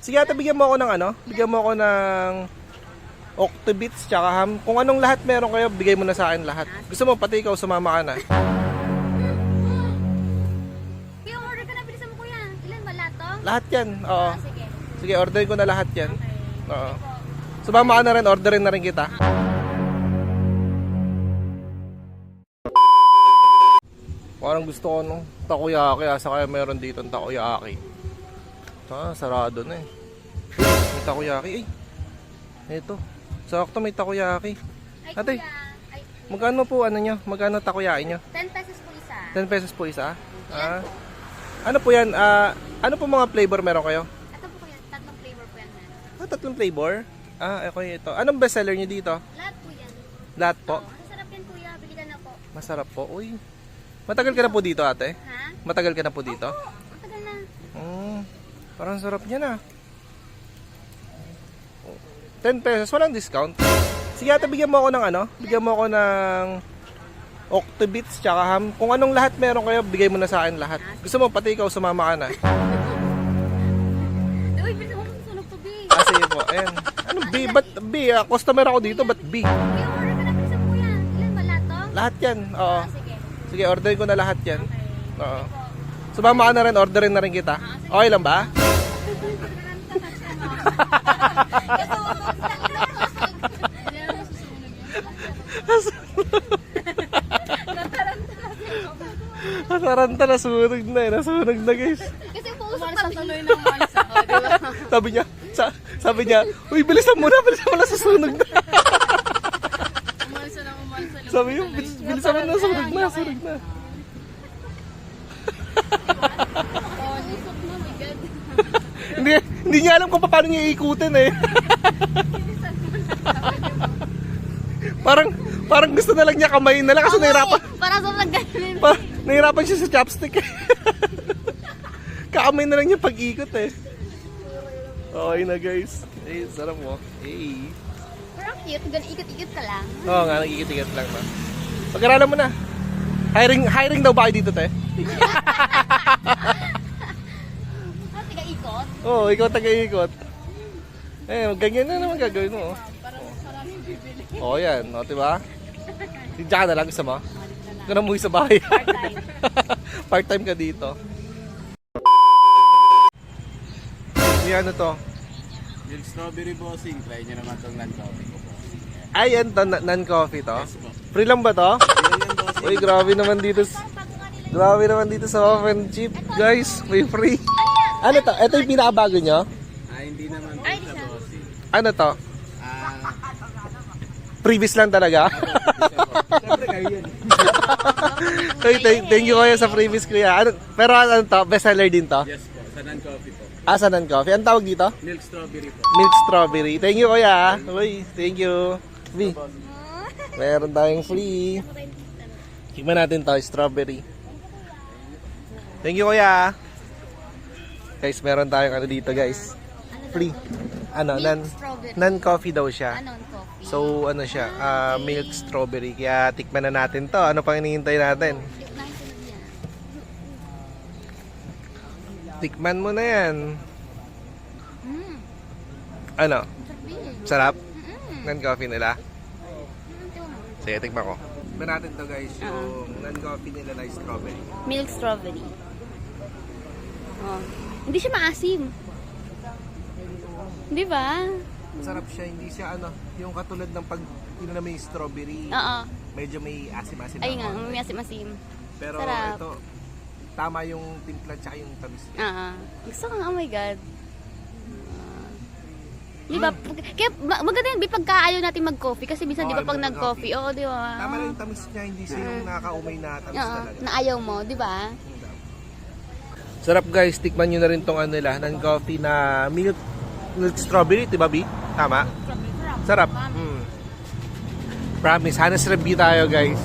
Sige ate, bigyan mo ako ng ano? Bigyan mo ako ng Octobits tsaka ham. Kung anong lahat meron kayo, bigay mo na sa akin lahat. Gusto mo pati ikaw sumama ka na. Kuya, order ka na. Bilisan mo kuya. Ilan ba lahat to? Lahat yan, oo. Sige. Sige, orderin ko na lahat yan. Oo. Sumama ka na rin, orderin na rin kita. Parang gusto ko nung takoyaki, asa kaya meron dito ng takoyaki. Sarado na eh. May takoyaki eh. Ito. Sakto may takoyaki. Ay, Ate, kuya. Ay, magkano po ano nyo? Magkano takoyaki nyo? 10 pesos po isa. 10 pesos po isa? Ano po yan? Ano po mga flavor meron kayo? Ito po kuya. Tatlong flavor po yan. Tatlong flavor? Okay, ito. Anong bestseller nyo dito? Lahat po yan. Lahat po? Masarap yan kuya. Biligan na po. Masarap po. Uy. Matagal ka na po dito ate? Ha? Matagal ka na po dito? Oo. Matagal na. Parang sarap niya na. 10 pesos, walang discount. Sige ate, bigyan mo ako ng ano? Bigyan mo ako ng Octobits tsaka ham. Kung anong lahat meron kayo, bigay mo na sa akin lahat. Gusto mo pati ikaw sumama ka na. Uy, bilisan mo sunog to B. Sige po, ayan. Ano B? Ba't B? Customer ako dito, ba't B? Kuya, order ka na. Bilisan mo kuya. Ilan ba lahat to? Lahat yan, oo. Sige. Sige, orderin ko na lahat yan. Oo. Sumama ka na rin, orderin na rin kita. Okay lang ba? Nasaranta, nasunog na eh. Nasunog na guys. Kasi puusap kami. Tuloy na umalis ako, di ba? Sabi niya, uy, bilisan mo na, nasusunog na. Umalis na umalis na. Sabi niya, bilisan mo na, sunog na. Oh, usap na, my God. Hindi niya alam kung paano niya iikutin eh. Parang gusto na lang niya kamayin na lang kasi nahirapan. Para sa nagganin. Nahirapan siya sa chopstick eh. Kakamay na lang niya pag-ikot eh. Okay na guys. Sarap mo. Pero cute, ikot-ikot ka lang. Oo nga, nag-ikot-ikot lang ba. Pag-aralan mo na. Hiring daw ba kayo dito te? Tiga-ikot? Oo, ikaw taga-ikot. Ganyan na naman gagawin mo. Parang maraming bibili. Oo yan, diba? Diyan ka na lang, gusto mo? Huwag ka na umuwi sa bahay. Part-time. Part-time ka dito. Ano to? Yung strawberry bossing, try nyo naman itong non-coffee ko bossing. Ay, yan to, non-coffee to? Yes po. Free lang ba to? Yun yung bossing. Uy, grabe naman dito. Grabe naman dito sa Open Chip. Guys, may free. Ano to? Ito yung pinakabago nyo? Hindi naman po sa bossing. Ano to? Previous lang talaga? Siyempre kayo yun. Uy, thank you kuya sa previous kuya. Pero ano to? Bestseller din to? Yes po, sa non-coffee po. Sa non-coffee. Ang tawag dito? Milk strawberry po. Milk strawberry. Thank you kuya. Uy, thank you. B, meron tayong free. Tignan natin to, strawberry. Thank you kuya. Guys, meron tayong ano dito guys. Free. Strawberry. Non-coffee daw siya. Anon coffee. So, ano siya, milk strawberry. Kaya tikman na natin to. Ano pang hinihintay natin? Tikman mo na yan. Ano? Sarap? Non-coffee nila? Sige, tikman ko. Tikman natin to guys, yung non-coffee nila na strawberry. Milk strawberry. Oh. Hindi siya maasim. Di ba? Masarap siya, hindi siya ano, yung katulad ng pag yun na may strawberry. Oo. Medyo may asim-asim Ay na nga, konti. may asim-asim. Pero sarap. ito, tama yung timpla tsaka yung tamis niya. Gusto ko nga, oh my God. Di ba? Kaya maganda yun, pagka ayaw natin mag-coffee. Kasi minsan, di ba, Oo, pag nag-coffee, oo, di ba? Tama lang yung tamis niya, hindi siya yung nakakaumay na tamis Oo, talaga. na ayaw mo, di ba? Sarap guys, tikman nyo na rin tong ano nila, non-coffee na milk strawberry, di ba B? Tama? Sarap. Promise, Hanes review tayo guys.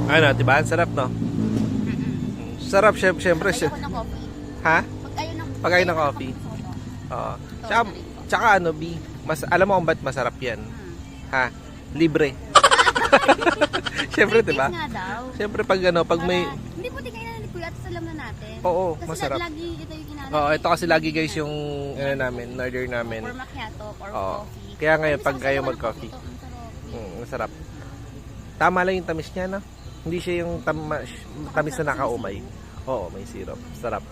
Ano, di ba? Sarap no? Sarap syempre. Ayaw ko ng coffee. Ha? Pag ayaw ng coffee. Oo. Tsaka ano B, alam mo kung ba't masarap yan? Ha? Libre. Syempre, di ba? Nga daw. Syempre pag ano, pag may Hindi po, di kayo na ni Kuya, at alam na natin. Oo, Kasi masarap. lagi ito yung Oo, ito kasi lagi guys yung ano namin, order namin. Or macchiato or Oo. coffee. Kaya ngayon, Ay, pag kayo sasayawan mag-coffee, ako dito. Ang sarap. masarap. Tama lang yung tamis niya, no? Hindi siya yung tamis na nakaumay. Oo, may syrup. Sarap.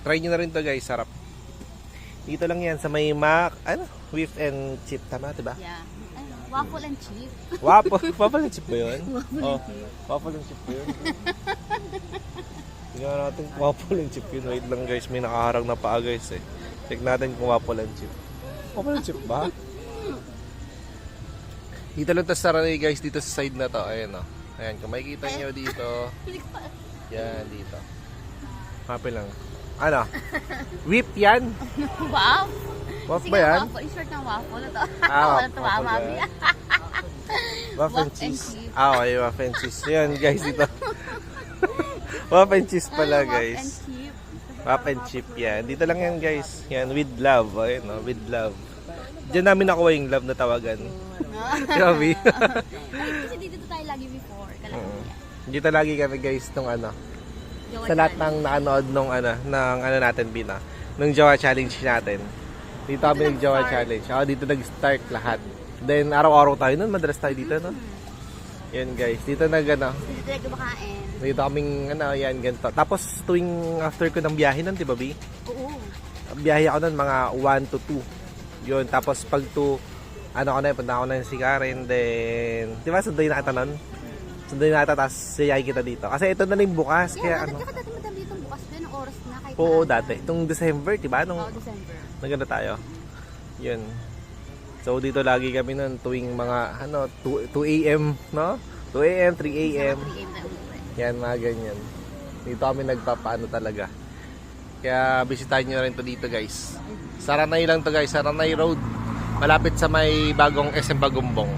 Try nyo na rin to guys, sarap. Dito lang yan sa may whip and chip, tama, diba? Yeah. Ay, waffle and chip. Waffle and chip ba yun? Waffle and chip. Waffle and chip ba yun? Tingnan natin kung waffle and chip yun. Wait lang guys, may nakaharang na paa guys eh. Check natin kung waffle and chip. Waffle and chip ba? Dito lang to sa Saranay guys, dito sa side na to. Ayan o. Ayan, kung makikita nyo dito. Yan, dito. Happy lang. Ano? Whip yan? Wow! Waff Sige, ba yan? waffle. In short ng waffle. Ito. Waffle Tumama, ba Mami. yan? Waff and cheese. Okay, waff and cheese. Yan guys, dito. Waff and cheese pala guys. Waffle and chip. Waff and chip yan. Dito lang yan guys. Yan, with love. Ayan o, with love. Diyan namin nakuha yung love na tawagan. Grabe. Kasi dito tayo lagi before. Dito lagi kami guys nung sa lahat ng naanood nung natin Bina. Nung Jowa Challenge natin. Dito kami nag-Jowa Challenge. Ako dito nag-start lahat. Then araw-araw tayo nun, madalas tayo dito, no? Yan guys, dito Dito tayo kumakain. dito kaming yan ganito. Tapos tuwing after ko ng biyahe nun, 'di ba, Bi? Oo. Biyahe ako nun mga 1 to 2. Yun, tapos pag 2 punta ako na si Karen, then, di ba, sunduin na kita nun? Sunduin na kita, tapos siyayain kita dito. Kasi ito na lang bukas, kaya Dati madami dito bukas din, ang oras na kahit Oo, dati. Itong December, di ba? Nung December. naganda tayo. Yun. So, dito lagi kami nun, tuwing mga, 2 a.m., no? 2 a.m., 3 a.m. 3 a.m. tayo umuwi. Yan, mga ganyan. Dito kami nagpapaano talaga. Kaya, bisitahin nyo rin to dito, guys. Saranay lang to, guys. Saranay Road. Malapit sa may bagong SM Bagumbong.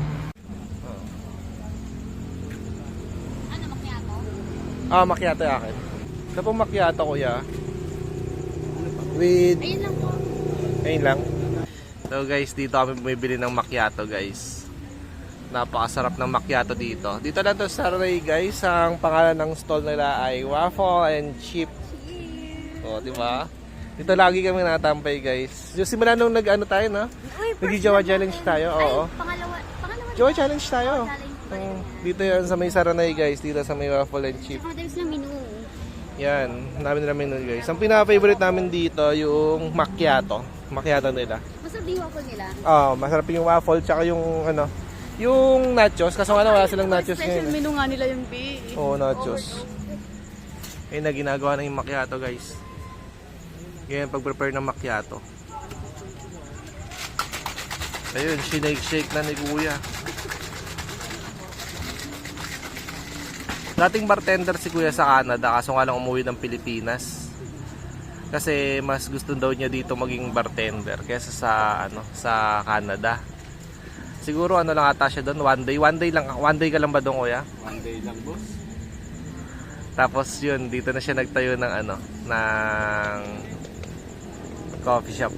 Ano, macchiato? Macchiato yung akin. Ito pong macchiato, kuya. With... Ayun lang po. Ayun lang. So guys, dito kami bumibili ng macchiato guys. Napakasarap ng macchiato dito. Dito lang to sa Saranay guys. Ang pangalan ng stall nila ay Waffle and Chip. O, di ba? Dito lagi kami natampay guys. Yung simula nung tayo, no? Nag-Jowa Challenge tayo, oo. Ay, pangalawa. Jowa Challenge tayo. Challenge. Dito yan sa may Saranay guys. Dito sa may Waffle and Chip. Saka madalas na menu. Yan. Namin nun guys. Ang pinaka-favorite namin dito yung macchiato. Macchiato nila. Masarap yung waffle nila. Masarap yung waffle tsaka yung yung nachos. Kaso nga wala silang nachos Special ngayon. menu nga nila yung B. Oo, nachos. Ayun na ginagawa na yung macchiato guys. Ganyan pag-prepare ng macchiato. Ayun, shake na ni Kuya. Dating bartender si Kuya sa Canada, kaso nga lang umuwi ng Pilipinas. Kasi mas gusto daw niya dito maging bartender kaysa sa Canada. Siguro lang ata siya doon, one day ka lang ba doon, Kuya? One day lang, boss. Tapos yun, dito na siya nagtayo ng ng coffee shop.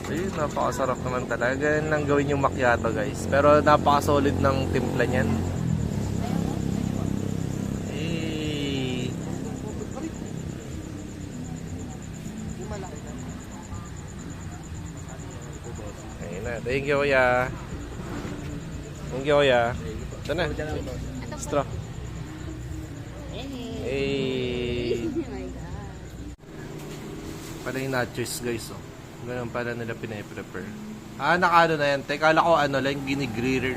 Ayun, napakasarap naman talaga. Ganyan lang gawin yung macchiato guys. Pero napaka-solid ng timpla niyan. Ayun na. Thank you, Kuya. Thank you, Kuya. Ito na. Straw. Hey. Oh my God. Pala yung nachos guys, oh. Ganun pala nila pinaprepare. Nakano na yan. Teka, kala ko lang, ginigrill.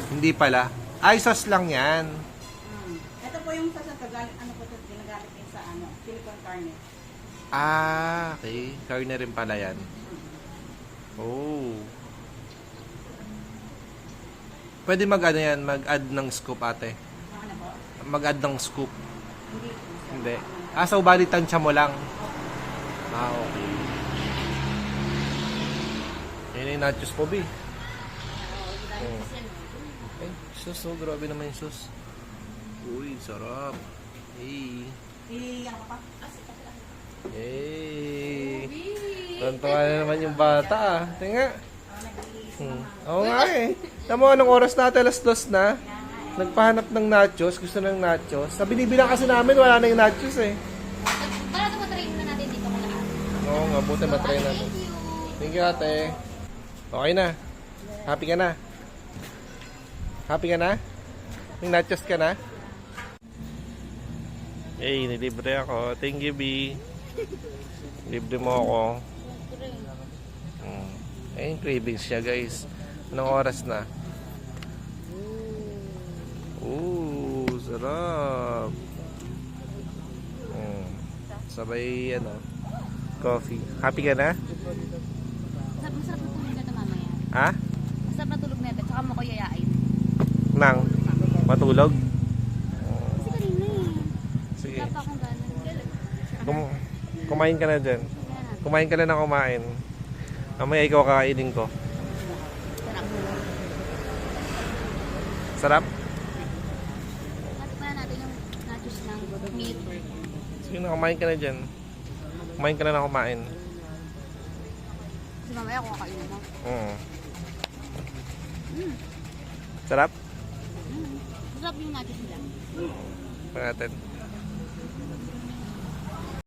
Hindi pala. Ay, sauce lang yan. Ito po yung sasagamit, ginagamit din sa silicone carne. Okay. Karne rin pala yan. Oh. Pwede mag-add ng scoop ate. Ano po? Mag-add ng scoop. Hindi po. Hindi. So bali tansya mo lang. Okay. Yan yung nachos po, Bi. Ay, sus, grabe naman yung sus. Uy, sarap. Hey. Iyan ka pa? Hey. Tontuwa na naman yung bata, Tinga. Oo nga eh. Tama mo, anong oras natin? Alas 2 na. Nagpahanap ng nachos. Gusto ng nachos. Sa binibilang kasi namin, wala na yung nachos eh. Para ito po 3 Oo nga, buti matry natin. Thank you, ate. Okay na. Happy ka na? Happy ka na? May nachos ka na? Eh, nilibre ako. Thank you, B. Libre mo ako. Ayun, cravings siya, guys. Anong oras na? Ooh, sarap. Sabay, coffee. Happy ka na? Masarap na tulog na ito mamaya. Ha? Masarap na tulog na ito. Tsaka mo ko yayain. Nang? Matulog? Kasi kanina eh. Sige. Wala pa akong gana. Kumain ka na dyan. Kumain ka na ng kumain. Mamaya ikaw kakainin ko. Sarap. Sarap? Natikman na natin yung nachos ng meat. Sige na, kumain ka na dyan. Kumain ka na ng kumain. Kasi mamaya ako kakainin mo. Sarap? Masarap yung nachos nila. Pa natin.